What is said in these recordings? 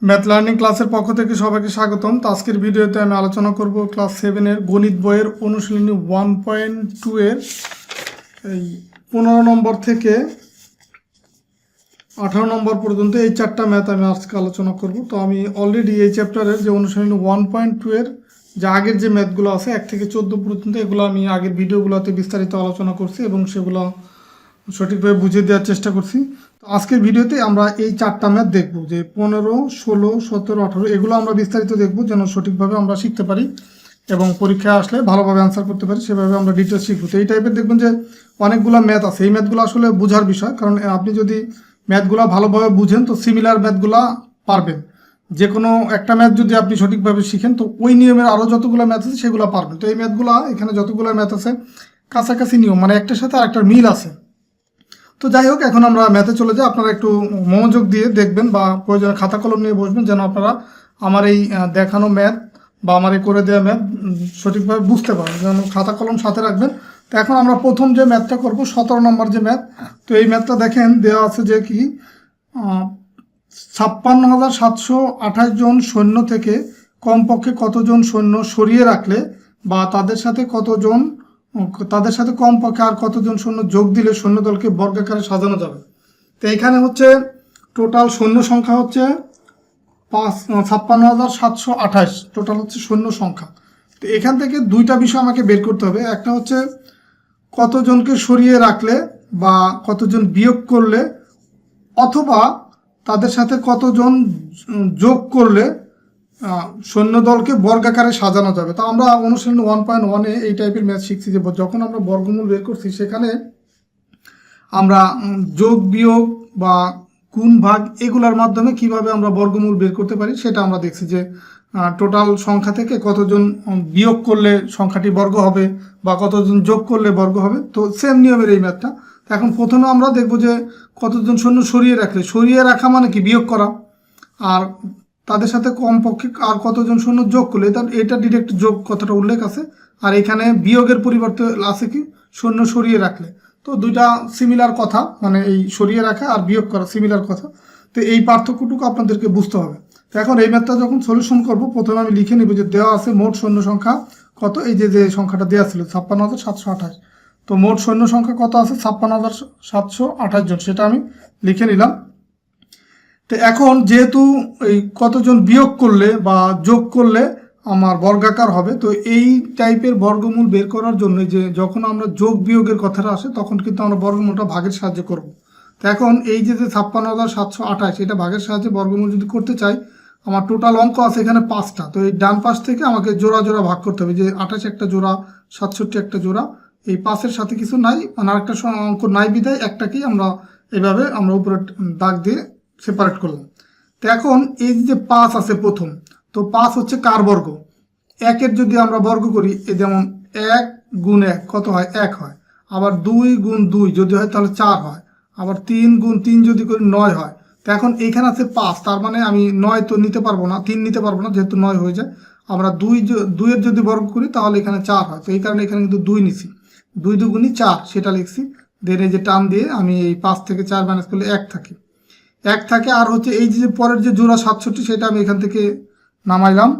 Math learning ক্লাসের পক্ষ থেকে সবাইকে স্বাগতম। তো আজকের ভিডিওতে আমি আলোচনা করব ক্লাস 7-এর গণিত বইয়ের অনুশীলনী 1.2 এর এই 15 নম্বর থেকে 18 নম্বর পর্যন্ত এই চারটা ম্যাথ আমি আজকে আলোচনা করব। তো আমি অলরেডি এই চ্যাপ্টারের যে অনুশীলনী 1.2 এর যে আগের যে ম্যাথগুলো আছে 1 থেকে 14 পর্যন্ত, এগুলো আমি আগের ভিডিওগুলোতে বিস্তারিত আলোচনা করছি এবং সেগুলো সঠিকভাবে বুঝিয়ে দেওয়ার চেষ্টা করছি। তো আজকের ভিডিওতে আমরা এই চারটা ম্যাথ দেখব, যে 15, 16, 17, 18 এগুলো আমরা বিস্তারিত দেখব, যেন সঠিকভাবে আমরা শিখতে পারি এবং পরীক্ষায় আসলে ভালোভাবে অ্যান্সার করতে পারি, সেভাবে আমরা ডিটেলস শিখব। তো এই টাইপের দেখবেন যে অনেকগুলো ম্যাথ আছে, এই ম্যাথগুলো আসলে বোঝার বিষয়, কারণ আপনি যদি ম্যাথগুলো ভালোভাবে বুঝেন তো সিমিলার ম্যাথগুলো পারবেন। যে কোনো একটা ম্যাথ যদি আপনি সঠিকভাবে শিখেন তো ওই নিয়মের আরও যতগুলো ম্যাথ আছে সেগুলো পারবেন। তো এই ম্যাথগুলো এখানে যতগুলো ম্যাথ আছে কাছাকাছি নিয়ম, মানে একটার সাথে আরেকটার মিল আছে। তো যাই হোক, এখন আমরা ম্যাথে চলে যাই। আপনারা একটু মনোযোগ দিয়ে দেখবেন বা প্রয়োজনে খাতা কলম নিয়ে বসবেন, যেন আপনারা আমার এই দেখানো ম্যাথ বা আমার এই করে দেওয়া ম্যাথ সঠিকভাবে বুঝতে পারেন, যেন খাতা কলম সাথে রাখবেন। তো এখন আমরা প্রথম যে ম্যাথটা করব 17 নম্বর যে ম্যাথ। তো এই ম্যাথটা দেখেন দেওয়া আছে যে কি 56,728 জন সৈন্য থেকে কমপক্ষে কতজন সৈন্য সরিয়ে রাখলে বা তাদের সাথে কমপক্ষে আর কতজন সৈন্য যোগ দিলে সৈন্যদলকে বর্গাকারে সাজানো যাবে। তো এখানে হচ্ছে টোটাল সৈন্য সংখ্যা হচ্ছে 56,728, টোটাল হচ্ছে সৈন্য সংখ্যা। তো এখান থেকে দুইটা বিষয় আমাকে বের করতে হবে। একটা হচ্ছে কতজনকে সরিয়ে রাখলে বা কতজন বিয়োগ করলে, অথবা তাদের সাথে কতজন যোগ করলে সৈন্যদলকে বর্গাকারে সাজানো যাবে। তো আমরা অনুশীলনী 1.1-এ এই টাইপের ম্যাথ শিখছি যে যখন আমরা বর্গমূল বের করছি সেখানে আমরা যোগ বিয়োগ বা গুণ ভাগ এগুলোর মাধ্যমে কিভাবে আমরা বর্গমূল বের করতে পারি সেটা আমরা দেখছি, যে টোটাল সংখ্যা থেকে কতজন বিয়োগ করলে সংখ্যাটি বর্গ হবে বা কতজন যোগ করলে বর্গ হবে। তো সেম নিয়মের এই ম্যাথটা। এখন প্রথমে আমরা দেখব যে কতজন সৈন্য সরিয়ে রাখলে, সরিয়ে রাখা মানে কি বিয়োগ করা, আর তাদের সাথে কমপক্ষে আর কতজন সৈন্য যোগ করলে, এটা ডিরেক্ট যোগ কথাটা উল্লেখ আছে, আর এখানে বিয়োগের পরিবর্তে আছে কি সৈন্য সরিয়ে রাখলে। তো দুইটা সিমিলার কথা, মানে এই সরিয়ে রাখা আর বিয়োগ করা সিমিলার কথা। তো এই পার্থক্যটুকু আপনাদেরকে বুঝতে হবে। তো এখন এই ম্যাথটা যখন সলিউশন করব, প্রথমে আমি লিখে নিব যে দেওয়া আছে মোট সৈন্য সংখ্যা কত, এই যে সংখ্যাটা দেওয়া ছিল 56,728। তো মোট সৈন্য সংখ্যা কত আছে 56,728 জন, সেটা আমি লিখে নিলাম। তো এখন যেহেতু এই কতজন বিয়োগ করলে বা যোগ করলে আমার বর্গাকার হবে, তো এই টাইপের বর্গমূল বের করার জন্য যে যখন আমরা যোগ বিয়োগের কথাটা আসে তখন কিন্তু আমরা বর্গমূলটা ভাগের সাহায্যে করব। তো এখন এই যে 56,728 এটা ভাগের সাহায্যে বর্গমূল যদি করতে চাই, আমার টোটাল অঙ্ক আছে এখানে 5টা। তো এই ডান পাশ থেকে আমাকে জোড়া জোড়া ভাগ করতে হবে, যে 28 একটা জোড়া, 67 একটা জোড়া, এই 5-এর সাথে কিছু নাই, মানে আরেকটা অঙ্ক নাই বিদায় একটাকেই আমরা এভাবে আমরা উপরে দাগ দিয়ে সেপারেট করলাম। তো এখন এই যে 5 আছে প্রথম, তো 5 হচ্ছে কার বর্গ, 1-এর যদি আমরা বর্গ করি, যেমন 1 গুণ 1 কত হয় 1 হয়, আবার 2 গুণ 2 যদি হয় তাহলে 4 হয়, আবার 3 গুণ 3 যদি করি 9 হয়। তো এখন এইখানে আছে 5, তার মানে আমি 9 তো নিতে পারবো না, 3 নিতে পারবো না, যেহেতু 9 হয়ে যায়। আমরা 2-এর যদি বর্গ করি তাহলে এখানে 4 হয়, তো এই কারণে এখানে কিন্তু 2 নিছি, 2 দুগুণী 4 সেটা লিখছি। দেন এই যে টান দিয়ে আমি এই 5 থেকে 4 মাইনাস করলে 1 থাকে, আর হচ্ছে এই যে পরের যে জোড়া 67 সেটা আমি এখান থেকে নামাইলাম।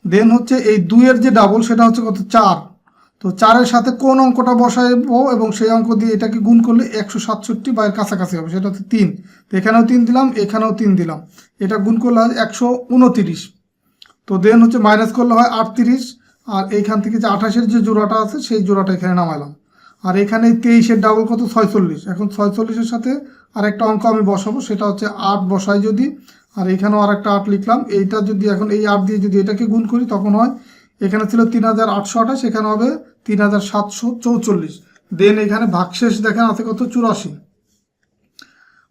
দেন হচ্ছে এই 2-এর যে ডাবল সেটা হচ্ছে কত 4। তো 4-এর সাথে কোন অঙ্কটা বসাইবো এবং সেই অঙ্ক দিয়ে এটাকে গুণ করলে 167 বা এর কাছাকাছি হবে, সেটা হচ্ছে 3। তো এখানেও 3 দিলাম, এখানেও 3 দিলাম, এটা গুণ করলে হয় 129। তো দেন হচ্ছে মাইনাস করলে হয় 38, আর এইখান থেকে যে 28-এর যে জোড়াটা আছে সেই জোড়াটা এখানে নামাইলাম। আর এখানে 23-এর ডাবল কত 46। এখন 46-এর সাথে আরেকটা অঙ্ক আমি বসাবো, সেটা হচ্ছে 8 বসাই যদি, আর এখানেও আরেকটা 8 লিখলাম। এইটা যদি এখন এই 8 দিয়ে যদি এটাকে গুণ করি তখন হয়, এখানে ছিল 3,828, এখানে হবে 3,744। দেন এখানে ভাগশেষ দেখেন আছে কত 84,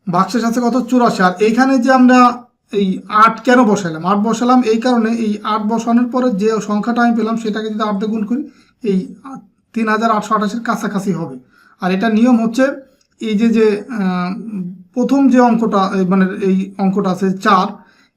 ভাগশেষ আছে কত 84। আর এইখানে যে আমরা এই 8 কেন বসালাম, 8 বসালাম এই কারণে, এই 8 বসানোর পরে যে সংখ্যাটা আমি পেলাম সেটাকে যদি 8 দিয়ে গুণ করি এই 3,828-এর কাছাকাছি হবে। আর এটা নিয়ম হচ্ছে এই যে প্রথম যে অঙ্কটা, মানে এই অঙ্কটা আছে 4,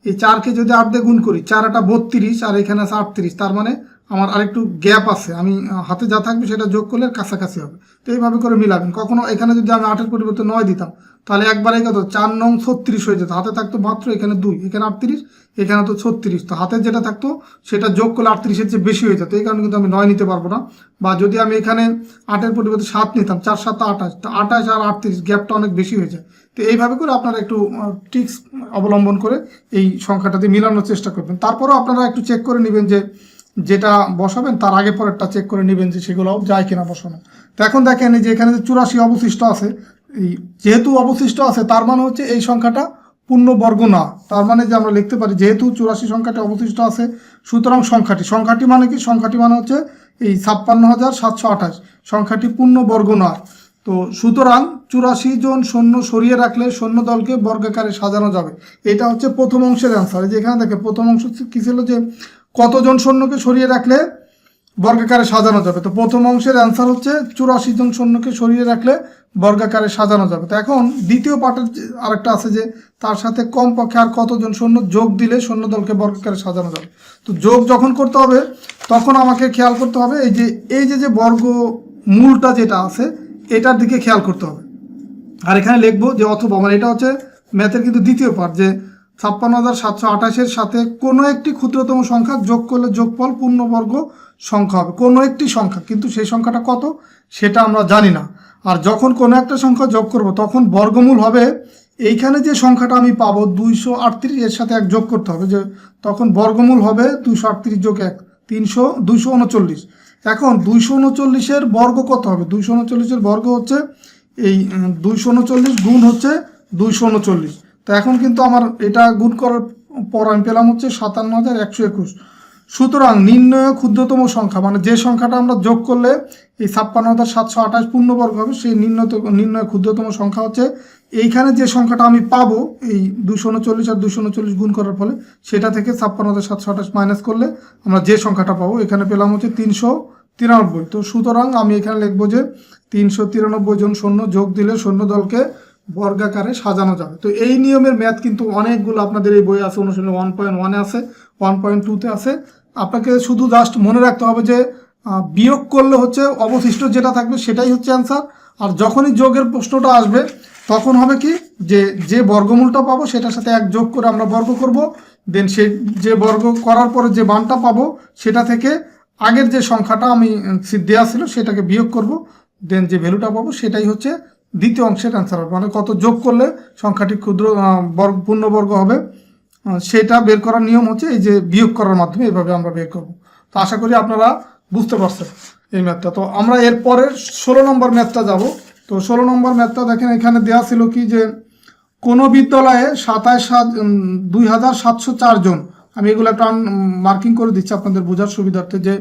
এই 4-কে যদি 8 দিয়ে গুণ করি 4 এটা 32, আর এখানে আছে 38, তার মানে আমার আরেকটু গ্যাপ আছে, আমি হাতে যা থাকবে সেটা যোগ করলে কাছাকাছি হবে। তো এইভাবে করে মিলাবেন। কখনো এখানে যদি আমি 8-এর পরিবর্তে 9 দিতাম তাহলে একবারে কত 4 নং 36 হয়ে যেত। হাতে থাকতো মাত্র এখানে 2, এখানে 38, এখানে তো 36। তো হাতে যেটা থাকতো সেটা যোগ করলে 38-এর চেয়ে বেশি হয়ে যেত। এই কারণে কিন্তু আমি 9 নিতে পারবো না। বা যদি আমি এখানে 8-এর পরিবর্তে 7 নিতাম, 4 7 28, তো 28 আর 38 গ্যাপটা অনেক বেশি হয়ে যায়। তো এইভাবে করে আপনারা একটু ট্রিক্স অবলম্বন করে এই সংখ্যাটাতে মিলানোর চেষ্টা করবেন। তারপরেও আপনারা একটু চেক করে নেবেন যে যেটা বসাবেন তার আগে পরেরটা চেক করে নেবেন যে সেগুলো যায় কিনা বসানো। তো এখন দেখেন যে এখানে যে 84 অবশিষ্ট আছে, এই যেহেতু অবশিষ্ট আছে তার মানে হচ্ছে এই সংখ্যাটা পূর্ণবর্গ না। তার মানে যে আমরা লিখতে পারি যেহেতু 84 সংখ্যাটি অবশিষ্ট আছে, সুতরাং সংখ্যাটি মানে কি, সংখ্যাটি মানে হচ্ছে এই 56,728 সংখ্যাটি পূর্ণবর্গ নয়। তো সুতরাং 84 জন সৈন্য সরিয়ে রাখলে সৈন্য দলকে বর্গাকারে সাজানো যাবে। এটা হচ্ছে প্রথম অংশের অ্যান্সার। যেখানে দেখে প্রথম অংশ কি ছিল যে কতজন সৈন্যকে সরিয়ে রাখলে বর্গাকারে সাজানো যাবে। তো প্রথম অংশের অ্যান্সার হচ্ছে 84 জন সৈন্যকে সরিয়ে রাখলে বর্গাকারে সাজানো যাবে। তো এখন দ্বিতীয় পার্টের আরেকটা আছে যে তার সাথে কমপক্ষে আর কতজন সৈন্য যোগ দিলে সৈন্য দলকে বর্গাকারে সাজানো যাবে। তো যোগ যখন করতে হবে তখন আমাকে খেয়াল করতে হবে এই যে বর্গ মূলটা যেটা আছে এটার দিকে খেয়াল করতে হবে। আর এখানে লিখবো যে অথবা, মানে এটা হচ্ছে ম্যাথের কিন্তু দ্বিতীয় পার্ট, যে 56,728-এর সাথে কোনো একটি ক্ষুদ্রতম সংখ্যা যোগ করলে যোগফল পূর্ণবর্গ সংখ্যা হবে। কোনো একটি সংখ্যা, কিন্তু সেই সংখ্যাটা কত সেটা আমরা জানি না। আর যখন কোনো একটা সংখ্যা যোগ করব তখন বর্গমূল হবে এইখানে যে সংখ্যাটা আমি পাবো 238, এর সাথে 1 যোগ করতে হবে, যে তখন বর্গমূল হবে 238 যোগ 1 239। এখন 239-এর বর্গ কত হবে? 239-এর বর্গ হচ্ছে এই 239 গুণ হচ্ছে 239। তো এখন কিন্তু আমার এটা গুণ করার পর আমি পেলাম হচ্ছে 57,121। সুতরাং নির্ণয় ক্ষুদ্রতম সংখ্যা, মানে যে সংখ্যাটা আমরা যোগ করলে এই 56,728 পূর্ণবর্গ হবে, সেই নির্ণয় ক্ষুদ্রতম সংখ্যা হচ্ছে এইখানে যে সংখ্যাটা আমি পাবো এই 239 আর 239 গুণ করার ফলে, সেটা থেকে 56,728 মাইনাস করলে আমরা যে সংখ্যাটা পাবো এখানে পেলাম হচ্ছে 393। তো সুতরাং আমি এখানে লিখবো যে 393 জন সৈন্য যোগ দিলে সৈন্য দলকে বর্গাকারে সাজানো যাবে। তো এই নিয়মের ম্যাথ কিন্তু অনেকগুলো আপনাদের এই বই আছে, অনুশীলনী 1.1-এ আছে, 1.2-তে আছে। আপনাকে শুধু জাস্ট মনে রাখতে হবে যে বিয়োগ করলে হচ্ছে অবশিষ্ট যেটা থাকবে সেটাই হচ্ছে অ্যান্সার। আর যখনই যোগের প্রশ্নটা আসবে তখন হবে কি, যে বর্গমূলটা পাবো সেটার সাথে 1 যোগ করে আমরা বর্গ করব, দেন যে বর্গ করার পরে যে মানটা পাবো সেটা থেকে আগের যে সংখ্যাটা আমি দেওয়া ছিল সেটাকে বিয়োগ করব, দেন যে ভ্যালুটা পাবো সেটাই হচ্ছে দ্বিতীয় অংশের অ্যান্সার হবে। মানে কত যোগ করলে সংখ্যাটি ক্ষুদ্র পূর্ণবর্গ হবে সেটা বের করার নিয়ম হচ্ছে এই যে বিয়োগ করার মাধ্যমে এইভাবে আমরা বের করব। তো আশা করি আপনারা বুঝতে পারছেন এই ম্যাথটা। তো আমরা এর পরের 16 নম্বর ম্যাথটা যাব। তো 16 নম্বর ম্যাথটা দেখেন এখানে দেওয়া ছিল কি, যে কোনো বিদ্যালয়ে 2,704 জন, আমি এগুলো একটা মার্কিং করে দিচ্ছি আপনাদের বোঝার সুবিধার্থে, যে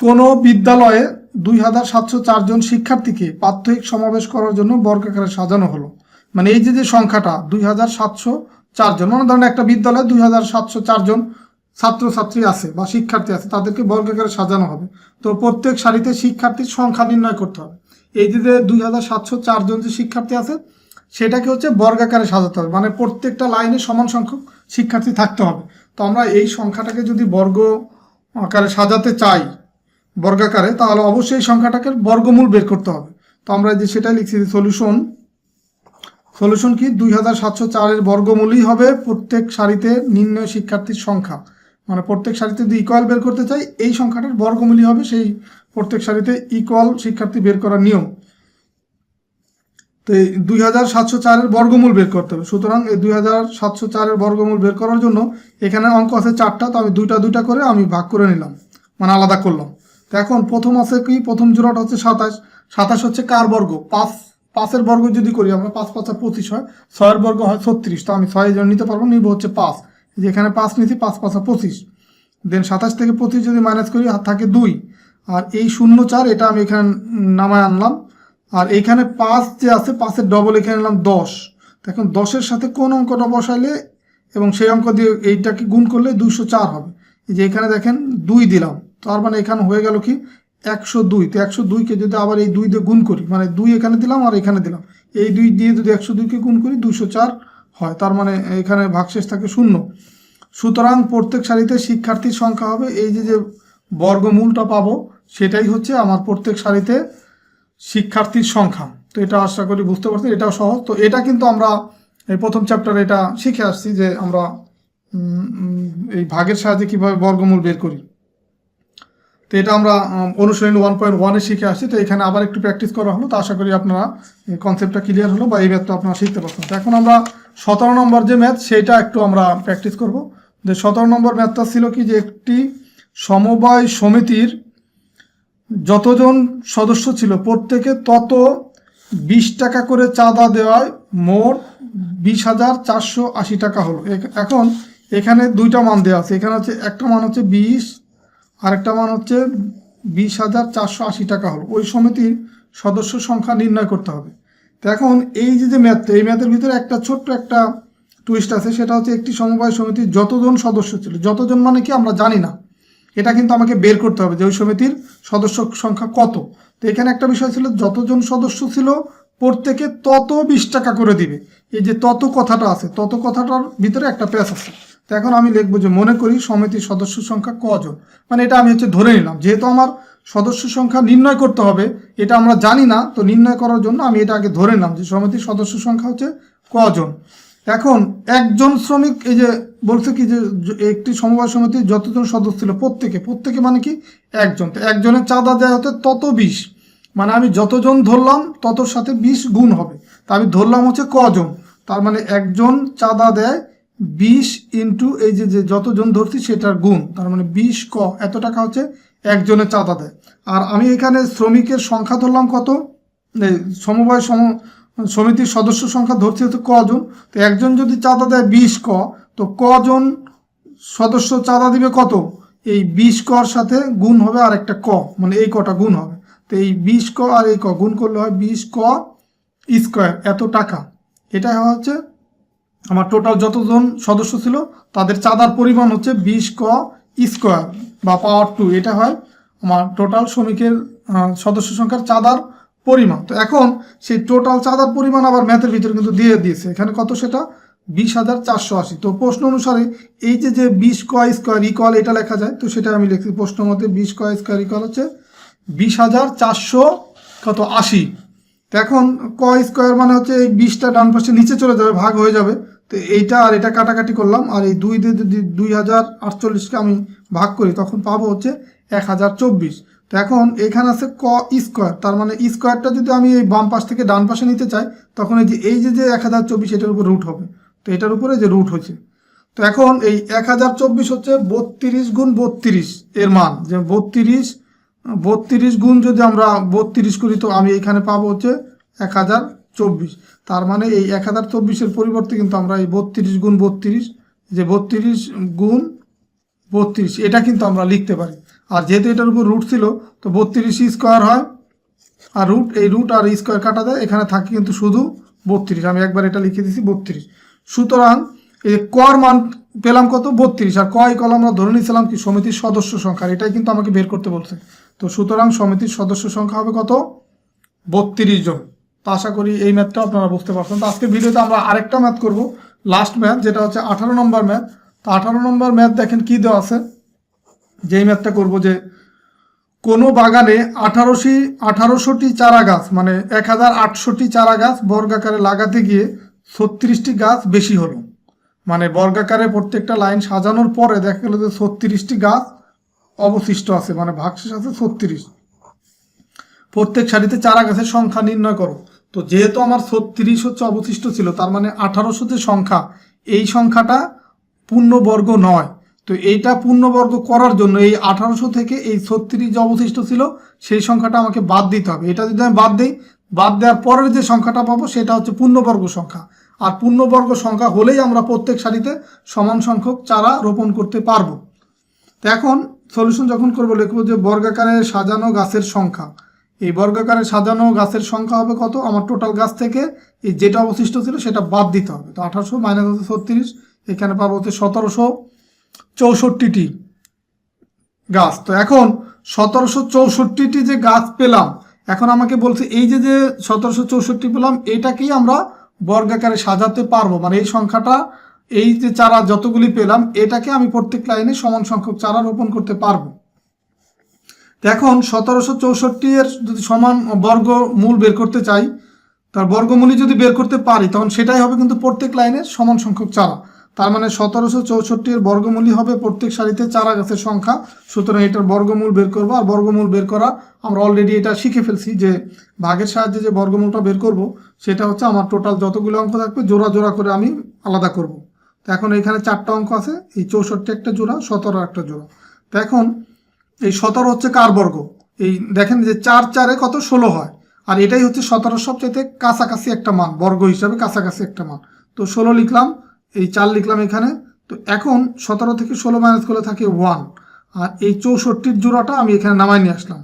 কোনো বিদ্যালয়ে 2,704 জন শিক্ষার্থীকে প্রাত্যহিক সমাবেশ করার জন্য বর্গাকারে সাজানো হলো। মানে এই যে সংখ্যাটা 2,704 জন, মানে ধরেন একটা বিদ্যালয়ে 2,704 জন ছাত্রছাত্রী আছে বা শিক্ষার্থী আছে, তাদেরকে বর্গাকারে সাজানো হবে। তো প্রত্যেক সারিতে শিক্ষার্থীর সংখ্যা নির্ণয় করতে হবে। এই যে 2,704 জন যে শিক্ষার্থী আছে সেটাকে হচ্ছে বর্গাকারে সাজাতে হবে, মানে প্রত্যেকটা লাইনে সমান সংখ্যক শিক্ষার্থী থাকতে হবে। তো আমরা এই সংখ্যাটাকে যদি বর্গ আকারে সাজাতে চাই বর্গাকারে, তাহলে অবশ্যই এই সংখ্যাটাকে বর্গমূল বের করতে হবে। তো আমরা যে সেটাই লিখছি, সলিউশন কি, 2,704-এর বর্গমূলই হবে প্রত্যেক সারিতে নির্ণয় শিক্ষার্থীর সংখ্যা। মানে প্রত্যেক সারিতে যদি ইকুয়াল বের করতে চাই এই সংখ্যাটার বর্গমূলই হবে সেই প্রত্যেক সারিতে ইকুয়াল শিক্ষার্থী বের করার নিয়ম। তো এই 2,704-এর বর্গমূল বের করতে হবে। সুতরাং এই 2,704-এর বর্গমূল বের করার জন্য এখানে অঙ্ক আছে 4টা, তো আমি দুইটা করে আমি ভাগ করে নিলাম, মানে আলাদা করলাম। তো এখন প্রথম আছে কি, প্রথম জোড়াটা হচ্ছে 27 হচ্ছে কার বর্গ, 5-এর বর্গ যদি করি আমরা 5 5 25 হয়, 6-এর বর্গ হয় 36। তো আমি 6 জন নিতে পারবো, নিব হচ্ছে 5, যে এখানে 5 নিচ্ছি, 5 5 25, দেন 27 থেকে 25 যদি মাইনাস করি আর থাকে 2, আর এই 0 4 এটা আমি এখানে নামায় আনলাম। আর এইখানে 5 যে আছে 5-এর ডবল এখানে নিলাম 10। এখন 10-এর সাথে কোন অঙ্কটা বসাইলে এবং সেই অঙ্ক দিয়ে এইটাকে গুণ করলে 204 হবে। এই যে এখানে দেখেন 2 দিলাম, তার মানে এখানে হয়ে গেল কি 102। তো 102-কে যদি আবার এই 2 দিয়ে গুণ করি, মানে 2 এখানে দিলাম আর এখানে দিলাম, এই 2 দিয়ে যদি 102-কে গুণ করি 204 হয়, তার মানে এখানে ভাগশেষ থাকে 0। সুতরাং প্রত্যেক সারিতে শিক্ষার্থীর সংখ্যা হবে এই যে বর্গমূলটা পাবো, সেটাই হচ্ছে আমার প্রত্যেক সারিতে শিক্ষার্থীর সংখ্যা। তো এটা আশা করি বুঝতে পারছেন, এটাও সহজ। তো এটা কিন্তু আমরা এই প্রথম চ্যাপ্টারে এটা শিখে আসছি যে আমরা এই ভাগের সাহায্যে কিভাবে বর্গমূল বের করি। তো এটা আমরা অনুশীলনী 1.1-এ শিখে আসছি। তো এখানে আবার একটু প্র্যাকটিস করা হলো। তো আশা করি আপনারা এই কনসেপ্টটা ক্লিয়ার হলো বা এই ম্যাথটা আপনারা শিখতে পারছেন। তো এখন আমরা 17 নম্বর যে ম্যাথ সেটা একটু আমরা প্র্যাকটিস করব। যে 17 নম্বর ম্যাথটা ছিল কি, যে একটি সমবায় সমিতির যতজন সদস্য ছিল প্রত্যেকে তত 20 টাকা করে চাঁদা দেওয়ায় মোট 20,480 টাকা হলো। এখন এখানে দুইটা মান দেওয়া আছে। এখানে হচ্ছে একটা মান হচ্ছে 20, আরেকটা মান হচ্ছে 20,480 টাকা হলো। ওই সমিতির সদস্য সংখ্যা নির্ণয় করতে হবে। তো এখন এই যে ম্যাথটা, এই ম্যাথের ভিতরে একটা ছোট্ট একটা টুইস্ট আছে। সেটা হচ্ছে একটি সমবায় সমিতির যতজন সদস্য ছিল, যতজন মানে কি আমরা জানি না, এটা কিন্তু আমাকে বের করতে হবে যে ওই সমিতির সদস্য সংখ্যা কত। তো এখানে একটা বিষয় ছিল, যতজন সদস্য ছিল প্রত্যেকে তত 20 টাকা করে দিবে। এই যে তত কথাটা আছে, তত কথাটার ভিতরে একটা প্যাচ আছে। তো এখন আমি লিখবো যে মনে করি সমিতির সদস্য সংখ্যা কজন, মানে এটা আমি হচ্ছে ধরে নিলাম, যেহেতু আমার সদস্য সংখ্যা নির্ণয় করতে হবে, এটা আমরা জানি না। তো নির্ণয় করার জন্য আমি এটা আগে ধরে নিলাম যে সমিতির সদস্য সংখ্যা হচ্ছে কজন। এখন একজন শ্রমিক, এই যে বলছে কি যে একটি সমবায় সমিতির যতজন সদস্য ছিল প্রত্যেকে মানে কি একজন। তো একজনের চাঁদা দেয় হতে তত 20, মানে আমি যতজন ধরলাম ততর সাথে 20 গুণ হবে। তা আমি ধরলাম হচ্ছে কজন, তার মানে একজন চাঁদা দেয় 20 ইন্টু এই যে যতজন ধরছি সেটার গুণ, তার মানে 20 এত টাকা হচ্ছে একজনের চাঁদা দেয়। আর আমি এখানে শ্রমিকের সংখ্যা ধরলাম কত, সমবায় সমিতির সদস্য সংখ্যা ধরছি হচ্ছে কজন। তো একজন যদি চাঁদা দেয় 20 তো কজন সদস্য চাঁদা দিবে কত, এই 20 সাথে গুণ হবে আর একটা মানে এই কটা গুণ হবে। তো এই 20 আর এই গুণ করলে হয় 20 স্কোয়ার, এত টাকা। এটা হচ্ছে আমার টোটাল যতজন সদস্য ছিল তাদের চাঁদার পরিমাণ হচ্ছে 20 স্কোয়ার বা পাওয়ার 2। এটা হয় আমার টোটাল শ্রমিকের সদস্য সংখ্যার চাঁদার পরিমাণ। তো এখন সেই টোটাল চাঁদার পরিমাণ আবার ম্যাথের ভিতরে কিন্তু দিয়ে দিয়েছে, এখানে কত, সেটা 20,480। তো প্রশ্ন অনুসারে এই যে 20 স্কোয়ার ইকুয়াল এটা লেখা যায়। তো সেটা আমি লিখছি প্রশ্ন মতে 20 স্কোয়ার ইকুয়াল হচ্ছে 20,480। তো এখন স্কোয়ার মানে হচ্ছে এই 20টা ডান পাশে নিচে চলে যাবে, ভাগ হয়ে যাবে। তো এইটা আর এটা কাটাকাটি করলাম, আর এই 2 দিয়ে যদি 2048কে আমি ভাগ করি তখন পাবো হচ্ছে 1024। তো এখন এখানে আছে স্কোয়ার, তার মানে স্কোয়ারটা যদি আমি এই বাম পাশ থেকে ডান পাশে নিতে চাই তখন এই যে 1024 এটার উপর রুট হবে। তো এটার উপরে যে রুট হয়েছে, তো এখন এই 1024 হচ্ছে 32 গুণ 32 এর মান, যে 32 গুণ যদি আমরা 32 করি তো আমি এখানে পাবো হচ্ছে 1024। তার মানে এই 1024-এর পরিবর্তে কিন্তু আমরা এই 32 গুণ 32, যে 32 গুণ 32 এটা কিন্তু আমরা লিখতে পারি। আর যেহেতু এটার উপর রুট ছিল তো 32 স্কোয়ার হয়, আর রুট আর স্কোয়ার কাটা দেয়, এখানে থাকে কিন্তু শুধু 32। আমি একবার এটা লিখে দিছি 32। সুতরাং এই কর মান পেলাম কত, 32। আর কল আমরা ধরে নিয়েছিলাম কি সমিতির সদস্য সংখ্যা, এটাই কিন্তু আমাকে বের করতে বলছে। তো সুতরাং সমিতির সদস্য সংখ্যা হবে কত, 32 জন। তো আশা করি এই ম্যাথটা আপনারা বুঝতে পারছেন। তো আজকে ভিডিওতে আমরা আরেকটা ম্যাথ করব, লাস্ট ম্যাথ, যেটা হচ্ছে 18 নম্বর ম্যাথ। তো 18 নম্বর ম্যাথ দেখেন কি দেওয়া আছে, যেই ম্যাথটা করব, যে কোনো বাগানে 1800টি চারা গাছ, মানে 1008টি চারা গাছ বর্গাকারে লাগাতে গিয়ে 36টি গাছ বেশি হলো। মানে বর্গাকারে প্রত্যেকটা লাইন সাজানোর পরে দেখা গেল যে 36টি গাছ অবশিষ্ট আছে, মানে ভাগশেষ আছে 36। প্রত্যেক সারিতে চারা গাছের সংখ্যা নির্ণয় করো। তো যেহেতু আমার 36 হচ্ছে অবশিষ্ট ছিল, তার মানে 1800 যে সংখ্যা, এই সংখ্যাটা পূর্ণবর্গ নয়। তো এইটা পূর্ণবর্গ করার জন্য এই 1800 থেকে এই 36 যে অবশিষ্ট ছিল সেই সংখ্যাটা আমাকে বাদ দিতে হবে। এটা যদি আমি বাদ দিই, বাদ দেওয়ার পরের যে সংখ্যাটা পাবো সেটা হচ্ছে পূর্ণবর্গ সংখ্যা। আর পূর্ণবর্গ সংখ্যা হলেই আমরা প্রত্যেক সারিতে সমান সংখ্যক চারা রোপণ করতে পারবো। তো এখন সলিউশন যখন করবো, লিখবো যে বর্গাকারে সাজানো গাছের সংখ্যা। এই বর্গাকারে সাজানো গাছের সংখ্যা হবে কত, আমার টোটাল গাছ থেকে এই যেটা অবশিষ্ট ছিল সেটা বাদ দিতে হবে। তো 1800 মাইনাস হচ্ছে 36, এখানে পাবো হচ্ছে 1764টি গাছ। তো এখন 1764টি যে গাছ পেলাম, এখন আমাকে বলছে এই যে 1764 পেলাম, এটাকেই আমরা বর্গাকারে সাজাতে পারবো। মানে এই সংখ্যাটা, এই যে চারা যতগুলি পেলাম, এটাকে আমি প্রত্যেক লাইনে সমান সংখ্যক চারা রোপণ করতে পারবো। তো এখন 1764 এর যদি সমান বর্গমূল বের করতে চাই, তার বর্গমূলই যদি বের করতে পারি, তখন সেটাই হবে কিন্তু প্রত্যেক লাইনের সমান সংখ্যক চারা। তার মানে 1764 এর বর্গমূলই হবে প্রত্যেক সারিতে চারা গাছের সংখ্যা। সুতরাং এটার বর্গমূল বের করবো। আর বর্গমূল বের করা আমরা অলরেডি এটা শিখে ফেলছি যে ভাগের সাহায্যে যে বর্গমূলটা বের করব সেটা হচ্ছে আমার টোটাল যতগুলো অঙ্ক থাকবে জোড়া জোড়া করে আমি আলাদা করব। তো এখন এখানে 4টা অঙ্ক আছে, এই 64 একটা জোড়া, 17 একটা জোড়া। তো এখন এই 17 হচ্ছে কার বর্গ? এই দেখেন যে 4 4 কত 16 হয়, আর এটাই হচ্ছে 17 সবচাইতে কাছাকাছি একটা মান, বর্গ হিসাবে কাছাকাছি একটা মান। তো 16 লিখলাম, এই 4 লিখলাম এখানে। তো এখন 17 থেকে 16 মাইনাস করলে থাকে 1, আর এই 64 জোড়াটা আমি এখানে নামাই নিয়ে আসলাম।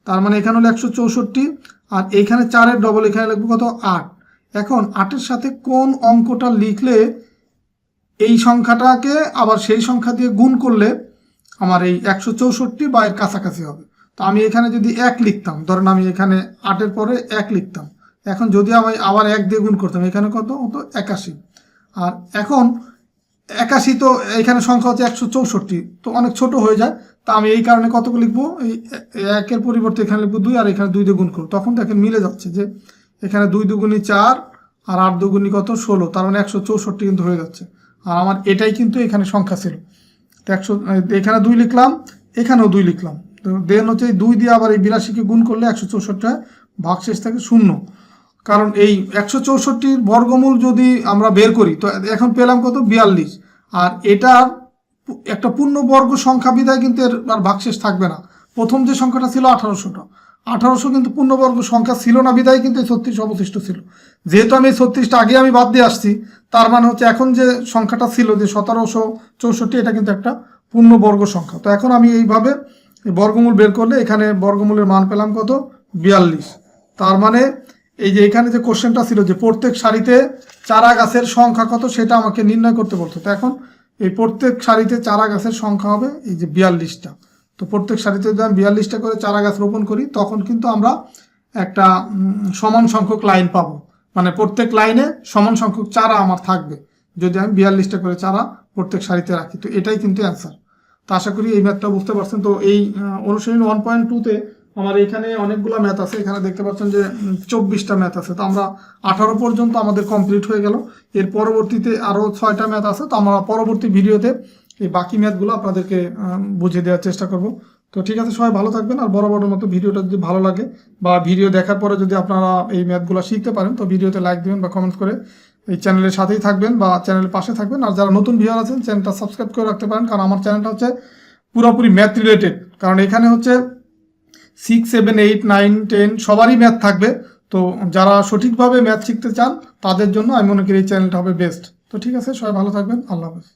তার মানে এখানে হলো 164, আর এইখানে 4-এর ডবল এখানে লিখবো কত 8। এখন 8-এর সাথে কোন অঙ্কটা লিখলে এই সংখ্যাটাকে আবার সেই সংখ্যা দিয়ে গুণ করলে আমার এই 164 বা এর কাছাকাছি হবে। তো আমি এখানে যদি 1 লিখতাম, ধরেন আমি এখানে 8-এর পরে 1 লিখতাম, এখন যদি আমি আবার 1 দিয়ে গুণ করতাম, এখানে কত হতো 81। আর এখন 81 তো এখানে সংখ্যা হচ্ছে 164, তো অনেক ছোট হয়ে যায়। তা আমি এই কারণে কত লিখবো, এই 1-এর পরিবর্তে এখানে লিখবো 2, আর এখানে 2 দিয়ে গুণ করবো। তখন দেখেন মিলে যাচ্ছে যে এখানে 2 দুগুণি 4 আর 8 দুগুণি কত 16, তার মানে 164 কিন্তু হয়ে যাচ্ছে। আর আমার এটাই কিন্তু এখানে সংখ্যা ছিল। তো এখানে 2 লিখলাম, এখানেও 2 লিখলাম। তো দেন হচ্ছে এই 2 দিয়ে আবার এই 82-কে গুণ করলে 164 ভাগশেষ থাকে 0। কারণ এই 164 বর্গমূল যদি আমরা বের করি, তো এখন পেলাম কত 42, আর এটা একটা পূর্ণবর্গ সংখ্যা বিধায় কিন্তু এর আর ভাগশেষ থাকবে না। প্রথম যে সংখ্যাটা ছিল 1800 কিন্তু পূর্ণবর্গ সংখ্যা ছিল না বিধায় কিন্তু এই 36 অবশিষ্ট ছিল। যেহেতু আমি এই 36টা আগে আমি বাদ দিয়ে আসছি, তার মানে হচ্ছে এখন যে সংখ্যাটা ছিল যে 1764, এটা কিন্তু একটা পূর্ণবর্গ সংখ্যা। তো এখন আমি এইভাবে বর্গমূল বের করলে এখানে বর্গমূলের মান পেলাম কত 42। তার মানে এই যে এখানে যে কোশ্চেনটা ছিল যে প্রত্যেক সারিতে চারা গাছের সংখ্যা কত সেটা আমাকে নির্ণয় করতে বলতো। তো এখন এই প্রত্যেক সারিতে চারা গাছের সংখ্যা হবে এই যে 42টা। তো প্রত্যেক সারিতে যদি আমি 42টা করে চারা গাছ রোপণ করি, তখন কিন্তু আমরা একটা সমান সংখ্যক লাইন পাবো। মানে প্রত্যেক লাইনে সমান সংখ্যক চারা আমার থাকবে যদি আমি 42টা করে চারা প্রত্যেক সারিতে রাখি। তো এটাই কিন্তু অ্যান্সার। তো আশা করি এই ম্যাথটা বুঝতে পারছেন। তো এই অনুশীলনী 1.2-তে আমার এখানে অনেকগুলো ম্যাথ আছে। এখানে দেখতে পাচ্ছেন যে 24টা ম্যাথ আছে। তো আমরা 18 পর্যন্ত আমাদের কমপ্লিট হয়ে গেল। এর পরবর্তীতে আরও 6টা ম্যাথ আছে। তো আমরা পরবর্তী ভিডিওতে এই বাকি ম্যাথগুলো আপনাদেরকে বুঝিয়ে দেওয়ার চেষ্টা করব। তো ঠিক আছে, সবাই ভালো থাকবেন। আর বড় মতো ভিডিওটা যদি ভালো লাগে বা ভিডিও দেখার পরে যদি আপনারা এই ম্যাথগুলো শিখতে পারেন, তো ভিডিওতে লাইক দিবেন বা কমেন্ট করে এই চ্যানেলের সাথেই থাকবেন বা চ্যানেলের পাশে থাকবেন। আর যারা নতুন ভিউয়ার আছেন, চ্যানেলটা সাবস্ক্রাইব করে রাখতে পারেন, কারণ আমার চ্যানেলটা হচ্ছে পুরোপুরি ম্যাথ রিলেটেড। কারণ এখানে হচ্ছে 6, 7, 8, 9, 10 সবারই ম্যাথ থাকবে। তো যারা সঠিকভাবে ম্যাথ শিখতে চান তাদের জন্য আমি মনে করি এই চ্যানেলটা হবে বেস্ট। তো ঠিক আছে, সবাই ভালো থাকবেন। আল্লাহ হাফেজ।